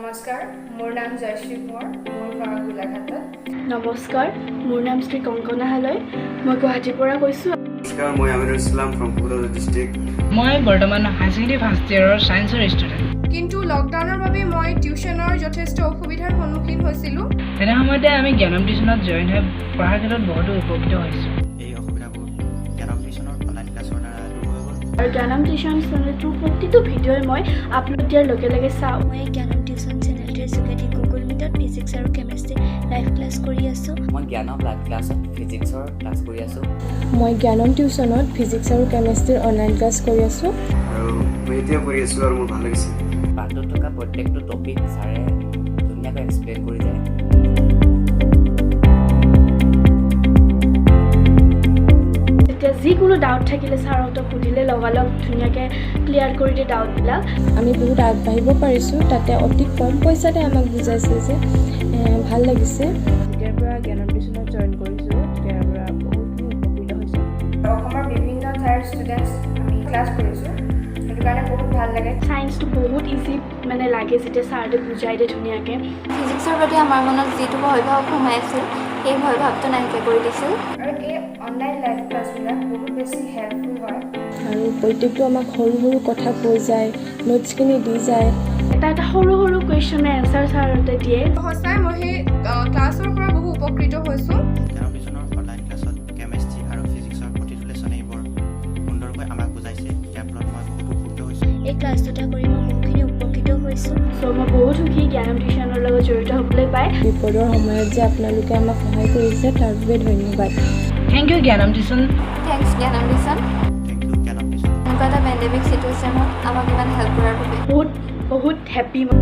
নমস্কাৰ, মোৰ নাম জয়শ্ৰী কোঁৱৰ, মোৰ ঘৰ গোলাঘাটত। নমস্কাৰ, মোৰ নাম শ্ৰী কংকনা হালৈ, মই গুৱাহাটীৰ পৰা কৈছোঁ। নমস্কাৰ, মই আমিৰুল ইছলাম ফ্ৰম কোকৰাঝাৰ ডিষ্ট্ৰিক্ট। মই বৰ্তমান হাই ছেকেণ্ডেৰী ফাৰ্ষ্ট ইয়েৰৰ ছায়েন্সৰ ষ্টুডেণ্ট। কিন্তু লকডাউনৰ বাবে মই টিউশ্যনৰ যথেষ্ট অসুবিধাৰ সন্মুখীন হৈছিলোঁ। তেনে সময়তে আমি জ্ঞানম টিউশ্যনত জইন হৈ পঢ়াৰ ক্ষেত্ৰত বহুতো উপকৃত হৈছোঁ। এই অসুবিধাবোৰ জ্ঞানম টিউশ্যনৰ অনলাইন ক্লাছৰ দ্বাৰা দূৰ হৈ গ'ল। আৰু জ্ঞানম টিউশ্যন চেনেলটোৰ প্ৰতিটো ভিডিঅ'ই মই আপলোড দিয়াৰ লগে লগে চাওঁ। মই জ্ঞানম টিউশ্যন চেনেলটোৰ যোগেদি গুগল মিটত ফিজিক্স আৰু কেমেষ্ট্ৰি লাইভ ক্লাছ কৰি আছোঁ। মই জ্ঞানম লাইভ ক্লাছত ফিজিক্সৰ ক্লাছ কৰি আছোঁ। মই জ্ঞানম টিউশ্যনত ফিজিক্স আৰু কেমেষ্ট্ৰিৰ অনলাইন ক্লাছ কৰি আছোঁ। আৰু মই এতিয়া কৰি আছোঁ আৰু মোৰ ভাল লাগিছে। পাঠটোত থকা প্ৰত্যেকটো টপিক ছাৰে ধুনীয়াকৈ এক্সপ্লেইন কৰি যায়। তেতিয়া যিকোনো ডাউট থাকিলে ছাৰহঁতক সুধিলে লগালগ ধুনীয়াকৈ ক্লিয়াৰ কৰি দিয়ে ডাউটবিলাক। আমি বহুত আগবাঢ়িব পাৰিছোঁ, তাতে অতি কম পইচাতে আমাক বুজাইছে যে ভাল লাগিছে। যেতিয়াৰ পৰা জ্ঞানম টিউশ্যনত জইন কৰিছোঁ তেতিয়াৰ পৰা বহুতখিনি উপকৃত হৈছোঁ। অসমৰ বিভিন্ন ঠাইৰ ষ্টুডেণ্টছ আমি ক্লাছ কৰিছোঁ, সেইটো কাৰণে বহুত ভাল লাগে। ছায়েন্সটো বহুত ইজি লাগে যেতিয়া ছাৰহঁতে বুজাই দিয়ে ধুনীয়াকৈ। ফিজিক্সৰ প্ৰতি আমাৰ মনত যিটো ভয়ভাৱ সোমাই আছিল সেই ভয়ভাৱটো নাইকিয়া কৰি দিছিল। আৰু এই অনলাইন লাইভ ক্লাছবিলাক বহুত বেছি হেল্পফুল হয়। আৰু প্ৰত্যেকটো আমাক সৰু সৰু কথা কৈ যায়, নোটছখিনি দি যায়। এটা সৰু সৰু কুৱেশ্যনৰ এনচাৰ ছাৰহঁতে দিয়ে। সঁচাই মই সেই ক্লাছৰ পৰা বহু উপকৃত হৈছোঁ। জ্ঞানম টিউশ্যনৰ অনলাইন ক্লাছত কেমেষ্ট্ৰি আৰু ফিজিক্সৰ প্ৰতিটো লেচনেই বৰ সুন্দৰকৈ আমাক বুজাইছে। ইয়াৰ ফলত মই বহুত উপকৃত হৈছোঁ। এই ক্লাছ দুটা কৰি মই বহুখিনি উপকৃত হৈছোঁ। চ' মই বহুত সুখী জ্ঞানম টিউশ্যনৰ লগত জড়িত হ'বলৈ পাই। বিপদৰ সময়ত যে আপোনালোকে আমাক সহায় কৰিছে তাৰ বাবে ধন্যবাদ। Thank you Gyanam tuition. Thanks Gyanam tuition. Thank you Gyanam tuition. এনেকুৱা এটা পেণ্ডেমিক চিটুৱেশ্যনত আমাক ইমান হেল্প কৰাৰ বাবে বহুত হেপ্পী মই।